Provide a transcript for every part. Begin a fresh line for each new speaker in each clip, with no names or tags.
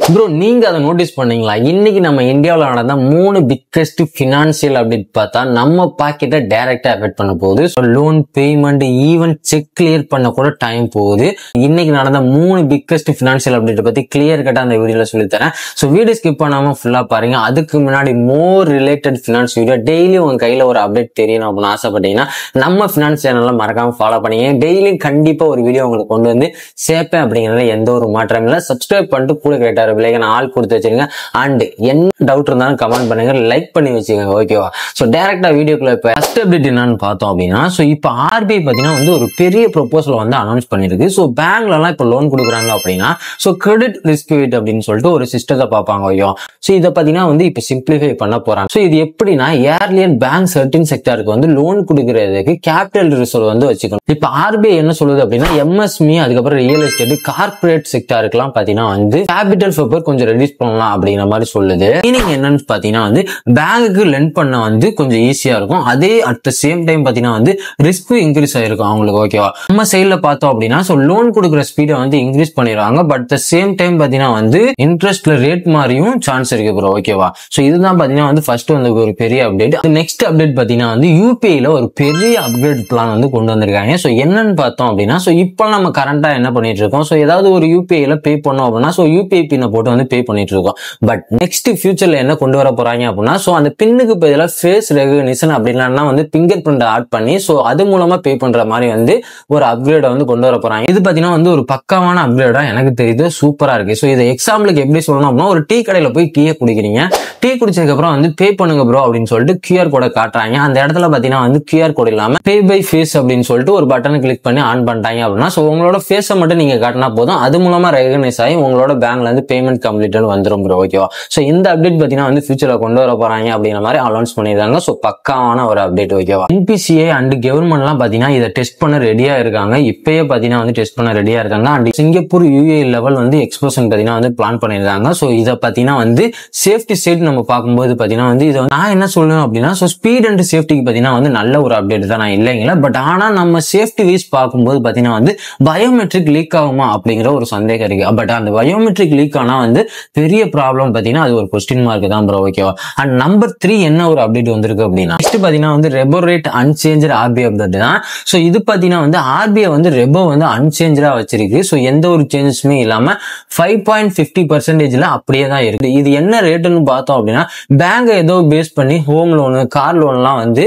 Bro நீங்க அதை notice பண்ணீங்களா? இன்னைக்கு நம்ம இந்தியாவில் நடந்த 3 பிக்கஸ்ட் பினான்சியல் அப்டேட் பார்த்தா நம்ம பாக்கெட்டை டைரக்டா அஃபெக்ட் பண்ண போகுது. Loan payment even check clear பண்ண கூட டைம் போகுது. இன்னைக்கு நடந்த 3 பிக்கஸ்ட் பினான்சியல் அப்டேட் பத்தி கிளியர் கட்டா அந்த வீடியோல சொல்லித்தரேன். ஸோ வீடியோ ஸ்கிப் பண்ணாம ஃபுல்லா பாருங்க. அதுக்கு முன்னாடி மோர் ரிலேட்டட் ஃபினான்ஸ் வீடியோ டெய்லி உங்க கையில ஒரு அப்டேட் தெரியணும் அப்படின்னு ஆசைப்பட்டீங்கன்னா நம்ம ஃபினான்ஸ் சேனல்ல மறக்காம ஃபாலோ பண்ணீங்க. டெய்லி கண்டிப்பா ஒரு வீடியோ உங்களுக்கு கொண்டு வந்து சேர்ப்பேன் அப்படிங்கிறதுல எந்த ஒரு மாற்றம் இல்லை. சப்ஸ்கிரைப் பண்ணிட்டு கூட கேட்டாரு ஆள் கொடுத்து வச்சிருங்க. அண்ட் என்ன டவுட் இருந்தாலும் கமெண்ட் பண்ணுங்க, லைக் பண்ணி வச்சுக்கோங்க. ஓகேவா? சோ டைரக்டா வீடியோக்குள்ள இப்ப ஃபர்ஸ்ட் அப்டேட் என்னன்னு பார்த்தோம் அப்படின்னா, சோ இப்ப ஆர்பிஐ பாத்தீங்கன்னா வந்து ஒரு பெரிய ப்ரொபோசல் வந்து அனௌன்ஸ் பண்ணிருக்கு. சோ பேங்க்ல எல்லாம் இப்ப லோன் கொடுக்குறாங்க அப்படின்னா சோ கிரெடிட் ரிஸ்க் வெயிட் அப்படின்னு சொல்லிட்டு ஒரு சிஸ்டத்தை பார்ப்பாங்க. ஓகே, சோ இதை பாத்தீங்கன்னா வந்து இப்ப சிம்பிளிஃபை பண்ண போறாங்க. சோ இது எப்படின்னா ஏர்லியன் பேங்க் சர்டின் செக்டருக்கு வந்து லோன் கொடுக்கறதுக்கு கேபிட்டல் ரிசர்வ் வந்து வச்சுக்கணும். இப்ப ஆர்பிஐ என்ன சொல்லுது அப்படின்னா எம்எஸ்எம்இ அதுக்கப்புறம் ரியல் எஸ்டேட் கார்பரேட் செக்டருக்கு எல்லாம் பாத்தீங்கன்னா வந்து கேபிட்டல் ஃபோர் கொஞ்சம் ரெடியூஸ் பண்ணலாம் அப்படிங்கிற மாதிரி சொல்லுது. மீனிங் என்னன்னு பாத்தீங்கன்னா வந்து பேங்குக்கு லெண்ட் பண்ண வந்து கொஞ்சம் ஈஸியா இருக்கும். அதே அட் த சேம் டைம் பாத்தீங்கன்னா வந்து ரிஸ்க் இன்க்ரீஸ் ஆயிருக்கும் அவங்களுக்கு. ஓகேவா? நம்ம சைட்ல பார்த்தோம் அப்படின்னா சோ லோன் கொடுக்குற ஸ்பீடை வந்து இன்க்ரீஸ் பண்ணிடுவாங்க. பட் த சேம் டைம் பாத்தீங்கன்னா வந்து இன்ட்ரெஸ்ட்ல ரேட் மாதிரியும் சான்ஸ் இருக்கு ப்ரோ. ஓகேவா? சோ இதுதான் பாத்தீங்கன்னா வந்து ஃபர்ஸ்ட் வந்து ஒரு பெரிய அப்டேட். நெக்ஸ்ட் அப்டேட் பாத்தீங்கன்னா வந்து யூபிஐல ஒரு பெரிய அப்கிரேட் பிளான் வந்து கொண்டு வந்திருக்காங்க. சோ என்னன்னு பார்த்தோம் அப்படின்னா சோ இப்போ நம்ம கரண்டா என்ன பண்ணிட்டு இருக்கோம், சோ ஏதாவது ஒரு யூபிஐல பே பண்ணோம் அப்படின்னா சோ யூபிஐ பின்னை போட்டு வந்து பே பண்ணிட்டு இருக்கோம். பட் நெக்ஸ்ட் ஃபியூச்சர்ல என்ன கொண்டு வர போறாங்க அப்படின்னா சோ அந்த பின்னுக்கு பதிலா ஃபேஸ் ரெகக்னிஷன் அப்படின்னா வந்து பிங்கர் பிரிண்ட் ஆட் பண்ணி சோ அது மூலமா பே பண்ற மாதிரி வந்து ஒரு அப்கிரேட் வந்து கொண்டு வர போறாங்க. இது பாத்தீங்கன்னா வந்து ஒரு பக்காவான அப்கிரேடா எனக்கு தெரியுது. சூப்பரா இருக்கு. சோ இதை எக்ஸாம்பிளுக்கு எப்படி சொல்லணும் அப்படின்னா ஒரு டீ கடையில போய் டீயை குடிக்கிறீங்க. டீ குடிச்சதுக்கு அப்புறம் வந்து பே பண்ணுங்க ப்ரோ அப்படின்னு சொல்லிட்டு QR கோடை காட்டுறாங்க. அந்த இடத்துல பாத்தீங்கன்னா வந்து QR கோட் இல்லாம பே பை ஃபேஸ் அப்படின்னு சொல்லிட்டு ஒரு பட்டனை கிளிக் பண்ணி ஆன் பண்ணிட்டாங்க அப்படின்னா சோ உங்களோட ஃபேஸை மட்டும் நீங்க காட்டினா போதும், அது மூலமா ரெகக்னைஸ் ஆகி உங்களோட பேங்க்ல இருந்து பேமெண்ட் கம்ப்ளீட் வந்துரும் ப்ரோ. ஓகேவா? சோ இந்த அப்டேட் பாத்தீங்கன்னா வந்து ஃபியூச்சர்ல கொண்டு வர போறாங்க அப்படிங்கிற மாதிரி அனௌன்ஸ் பண்ணிருக்காங்க. சோ பக்காவான ஒரு அப்டேட். ஓகேவா? NPCI அண்ட் கவர்மெண்ட் எல்லாம் பாத்தீங்கன்னா இதை டெஸ்ட் பண்ண ரெடியா இருக்காங்க. இப்பயே பாத்தீங்கன்னா வந்து டெஸ்ட் பண்ண ரெடியா இருக்காங்க. அண்ட் சிங்கப்பூர் UAE லெவல் வந்து எக்ஸ்போஷன் பாத்தீங்கன்னா வந்து பிளான் பண்ணிருக்காங்க. சோ இதை பாத்தீங்கன்னா வந்து சேஃப்டி சைட் நம்ம பார்க்கும்போது பாத்தீங்கன்னா வந்து இதை நான் என்ன சொல்லணும் அப்படின்னா சோ ஸ்பீட் அண்ட் சேஃப்டிக்கு பாத்தீங்கன்னா வந்து நல்ல ஒரு அப்டேட் தான், நான் இல்லைங்களா. பட் ஆனா நம்ம சேஃப்டி வைஸ் பார்க்கும்போது பாத்தீங்கன்னா வந்து பயோமெட்ரிக் லீக் ஆகுமா அப்படிங்கிற ஒரு சந்தேகம் இருக்கு. பட் அந்த பயோமெட்ரிக் லீக் ஆனா வந்து பெரிய ப்ராப்ளம் பாத்தீங்கன்னா அது ஒரு கொஸ்டின் மார்க் தான் ப்ரோ. ஓகேவா? அண்ட் நம்பர் 3 என்ன ஒரு அப்டேட் வந்திருக்கு அப்படின்னா நெக்ஸ்ட் பாத்தீங்கன்னா வந்து ரெபோ ரேட் அன்சேஞ்ச் RBI அப்டேட் தான். சோ இது பாத்தீங்கன்னா வந்து RBI வந்து ரெபோ வந்து அன்சேஞ்சா வச்சிருக்கு. சோ எந்த ஒரு சேஞ்சஸுமே இல்லாம 5.50% அப்படியே தான் இருக்கு. இது என்ன ரேட்டுன்னு பார்த்தோம் அப்படின்னா பேங்க் ஏதோ பேஸ் பண்ணி ஹோம் லோனு கார் லோன் எல்லாம் வந்து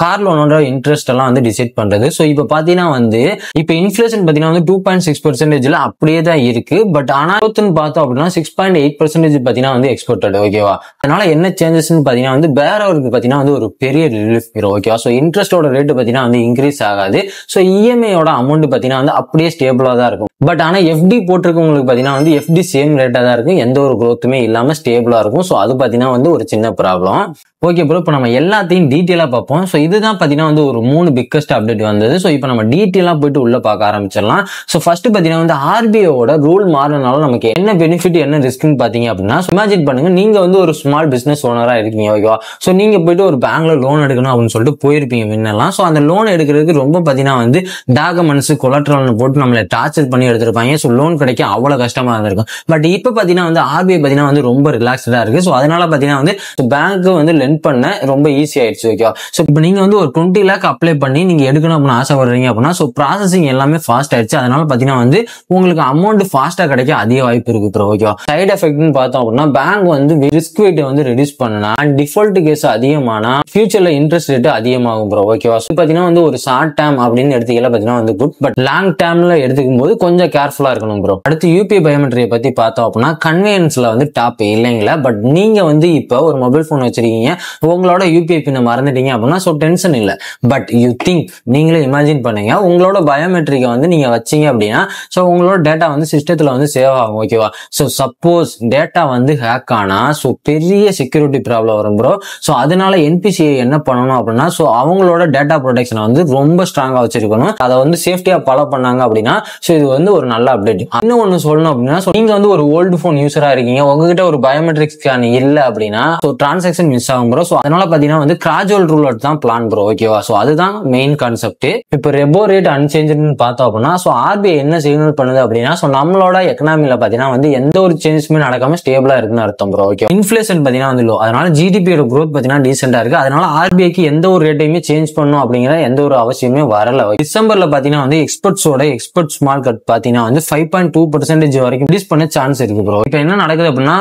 கார் லோனோட இன்ட்ரெஸ்ட் எல்லாம் வந்து டிசைட் பண்றது. சோ இப்ப பாத்தீங்கன்னா வந்து இப்ப இன்ஃபிளேஷன் பாத்தீங்கன்னா வந்து 2.6% அப்படியே தான் இருக்கு. பட் ஆனா பார்த்தோம் அப்படின்னா 6.8% பாத்தீங்கன்னா வந்து எக்ஸ்போர்ட்டட். ஓகேவா? அதனால என்ன சேஞ்சஸ்ன்னு பாத்தீங்கன்னா வந்து பேரவருக்கு பாத்தீங்கன்னா வந்து ஒரு பெரிய ரிலீஃப் வரும். ஓகேவா? சோ இன்ட்ரெஸ்டோட ரேட் பாத்தீங்கன்னா வந்து இன்க்ரீஸ் ஆகாது. சோ இஎம்ஐயோட அமௌண்ட் பாத்தீங்கன்னா வந்து அப்படியே ஸ்டேபிளா தான் இருக்கும். பட் ஆனா FD போட்டிருக்கவங்களுக்கு பாத்தீங்கன்னா வந்து FD சேம் ரேட்டா தான் இருக்கும், எந்த ஒரு growthமே இல்லாம ஸ்டேபிளா இருக்கும். சோ அது பாத்தீங்கன்னா வந்து ஒரு சின்ன ப்ராப்ளம். ஓகே ப்ரோ, இப்போ நம்ம எல்லாத்தையும் டீட்டெயிலா பார்ப்போம். ஸோ இதுதான் பார்த்தீங்கன்னா வந்து ஒரு 3 பிக்கஸ்ட் அப்டேட் வந்தது. ஸோ இப்போ நம்ம டீட்டெயிலாக போயிட்டு உள்ள பார்க்க ஆரம்பிச்சிடலாம். ஸோ ஃபர்ஸ்ட் பார்த்தீங்கன்னா வந்து RBIயோட ரூல் மாறினால நமக்கு என்ன பெனிஃபிட் என்ன ரிஸ்க்னு பார்த்தீங்க அப்படின்னா இமேஜின் பண்ணுங்க, நீங்க வந்து ஒரு ஸ்மால் பிசினஸ் ஓனரா இருக்கீங்க. ஓகேவா? ஸோ நீங்க போயிட்டு ஒரு பேங்க்ல லோன் எடுக்கணும் அப்படின்னு சொல்லிட்டு போயிருப்பீங்க முன்னெல்லாம். ஸோ அந்த லோன் எடுக்கிறதுக்கு ரொம்ப பார்த்தீங்கன்னா வந்து டாக்குமெண்ட்ஸ் கொலட்ரல்னு போட்டு நம்மளை டார்ச்சர் பண்ணி எடுத்திருப்பாங்க. ஸோ லோன் கிடைக்க அவ்வளவு கஷ்டமா இருந்திருக்கும். பட் இப்போ பார்த்தீங்கன்னா வந்து RBI பார்த்தீங்கன்னா வந்து ரொம்ப ரிலாக்ஸ்டா இருக்கு. ஸோ அதனால பார்த்தீங்கன்னா வந்து பேங்க் வந்து பண்ண ரொம்ப ஈஸி ஆயிடுச்சு. ஓகேவா? சோ இப்போ நீங்க வந்து ஒரு 20 lakh அப்ளை பண்ணி நீங்க எடுக்கணும் அப்படின்னு ஆசைப்படுறீங்க அப்படின்னா சோ ப்ராசஸிங் எல்லாமே ஃபாஸ்ட் ஆயிடுச்சு. அதனால பாத்தீங்கன்னா வந்து உங்களுக்கு அமௌண்ட் ஃபாஸ்டா கிடைக்க அதிக வாய்ப்பு இருக்கு ப்ரோ. ஓகேவா? சைடு எஃபெக்ட்னு பார்த்தோம் அப்படின்னா பேங்க் வந்து ரிஸ்க் வெயிட் வந்து ரெடியூஸ் பண்ணா அண்ட் டிஃபால்ட் கேஸ் அதிகமானா ஃபியூச்சர்ல இன்ட்ரெஸ்ட் ரேட் அதிகமாகும் ப்ரோ. ஓகேவா? சோ பாத்தீங்கன்னா வந்து ஒரு ஷார்ட் டேர்ம் அப்படின்னு எடுத்துக்கல பாத்தீங்கன்னா வந்து குட். பட் லாங் டேர்ம்ல எடுத்துக்கும் போது கொஞ்சம் கேர்ஃபுல்லா இருக்கணும் ப்ரோ. அடுத்து UPI பயோமெட்ரியை பத்தி பார்த்தோம் அப்படின்னா கன்வீனியன்ஸ்ல வந்து டாப் இல்லைங்களா. பட் நீங்க வந்து இப்போ ஒரு மொபைல் போன் வச்சிருக்கீங்க, உங்களோட UPI பின்ன மறந்துட்டீங்க அப்படின்னா சோ டென்ஷன் இல்ல. பட் யூ திங்க், நீங்களே இமேஜின் பண்ணுங்க, உங்களோட பயோமெட்ரிக்கை வந்து நீங்க வச்சீங்க அப்படின்னா சோ உங்களோட டேட்டா வந்து சிஸ்டத்துல வந்து சேவ் ஆகும். ஓகேவா? சோ சப்போஸ் டேட்டா வந்து ஹேக் ஆனா சோ பெரிய செக்யூரிட்டி ப்ராப்ளம் வரும் ப்ரோ. சோ அதனால NPCI என்ன பண்ணணும் அப்படின்னா சோ அவங்களோட டேட்டா ப்ரொடெக்ஷனை வந்து ரொம்ப ஸ்ட்ராங்கா வச்சிருக்கணும். அதை வந்து சேஃப்டியா ஃபாலோ பண்ணாங்க அப்படின்னா சோ இது வந்து ஒரு நல்ல அப்டேட். இன்னும் ஒன்னு சொல்லணும் அப்படின்னா நீங்க வந்து ஒரு ஓல்டு போன் யூசரா இருக்கீங்க, உங்ககிட்ட ஒரு பயோமெட்ரிக் ஸ்கேன் இல்ல அப்படின்னா சோ டிரான்சாக்ஷன் மிஸ் ஆகும். இருக்கும் ப்ரோ. ஸோ அதனால பாத்தீங்கன்னா வந்து கிராஜுவல் ரூலட் தான் பிளான் ப்ரோ. ஓகேவா? ஸோ அதுதான் மெயின் கான்செப்ட். இப்போ ரெபோ ரேட் அன்சேஞ்சுன்னு பார்த்தோம் அப்படின்னா ஸோ ஆர்பிஐ என்ன சிக்னல் பண்ணுது அப்படின்னா ஸோ நம்மளோட எக்கனாமில பாத்தீங்கன்னா வந்து எந்த ஒரு சேஞ்சஸுமே நடக்காம ஸ்டேபிளா இருக்குன்னு அர்த்தம் ப்ரோ. ஓகே, இன்ஃபிளேஷன் பாத்தீங்கன்னா வந்து லோ, அதனால ஜிடிபியோட growth பாத்தீங்கன்னா டீசென்டா இருக்கு. அதனால ஆர்பிஐக்கு எந்த ஒரு ரேட்டையுமே சேஞ்ச் பண்ணும் அப்படிங்கிற எந்த ஒரு அவசியமே வரல. டிசம்பர்ல பாத்தீங்கன்னா வந்து எக்ஸ்போர்ட்ஸ் மார்க்கெட் பாத்தீங்கன்னா வந்து 5.2% வரைக்கும் இன்க்ரீஸ் பண்ண சான்ஸ் இருக்கு ப்ரோ. இப்போ என்ன நடக்குது அப்படின்னா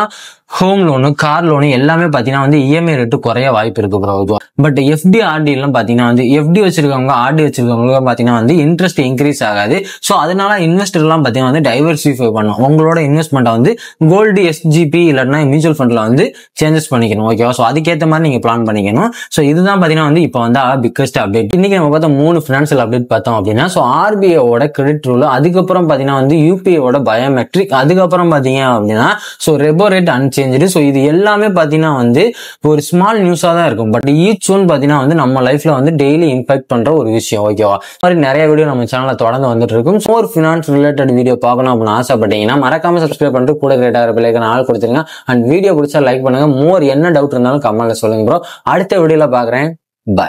ஹோம் லோனு, கார் லோனு எல்லாமே பாத்தீங்கன்னா வந்து இஎம்ஐ ரேட்டு குறைய வாய்ப்பு இருக்கு ப்ரோ. பட் எஃப்டி ஆர்டி எல்லாம் பாத்தீங்கன்னா வந்து எஃப்டி வச்சிருக்கவங்க ஆர்டி வச்சிருக்கவங்க பாத்தீங்கன்னா வந்து இன்ட்ரெஸ்ட் இன்க்ரீஸ் ஆகாது. ஸோ அதனால இன்வெஸ்டர் எல்லாம் பாத்தீங்கன்னா வந்து டைவர்சிஃபை பண்ணும். உங்களோட இன்வெஸ்ட்மெண்ட்டை வந்து கோல்டு, எஸ்ஜிபி இல்லைன்னா மியூச்சுவல் ஃபண்ட்ல வந்து சேஞ்சஸ் பண்ணிக்கணும். ஓகேவா? ஸோ அதுக்கேற்ற மாதிரி நீங்க பிளான் பண்ணிக்கணும். ஸோ இதுதான் பாத்தீங்கன்னா வந்து இப்போ வந்து பிக்கஸ்ட் அப்டேட். இன்னைக்கு நம்ம பார்த்தா 3 ஃபினான்ஷியல் அப்டேட் பார்த்தோம் அப்படின்னா ஸோ ஆர்பிஐயோட கிரெடிட் ரூல், அதுக்கப்புறம் பாத்தீங்கன்னா வந்து யூபிஐயோட பயோமெட்ரிக், அதுக்கப்புறம் பாத்தீங்க அப்படின்னா ஸோ ரெபோ ரேட் அன்சேஞ்சு. ஸோ இது எல்லாமே பாத்தீங்கன்னா வந்து ஒரு ஸ்மால் நியூஸா தான் இருக்கும். பட் ஈச் ஒன் பாத்தீங்கன்னா வந்து நம்ம லைஃப்ல வந்து டெய்லி இம்பாக்ட் பண்ற ஒரு விஷயம். ஓகேவா? மாதிரி நிறைய வீடியோ நம்ம சேனல்ல தொடர்ந்து வந்துட்டு இருக்கும். ஸோ ஒரு ஃபினான்ஸ் ரிலேட்டட் வீடியோ பார்க்கணும் அப்படின்னு ஆசைப்பட்டீங்கன்னா மறக்காம சப்ஸ்கிரைப் பண்ணிட்டு கூட கிரேட்டாக பிள்ளைக்கு ஆள் கொடுத்துருங்க. அண்ட் வீடியோ பிடிச்சா லைக் பண்ணுங்க. மோர் என்ன டவுட் இருந்தாலும் கமெண்ட்ல சொல்லுங்க ப்ரோ. அடுத்த வீடியோல பாக்குறேன். பாய்.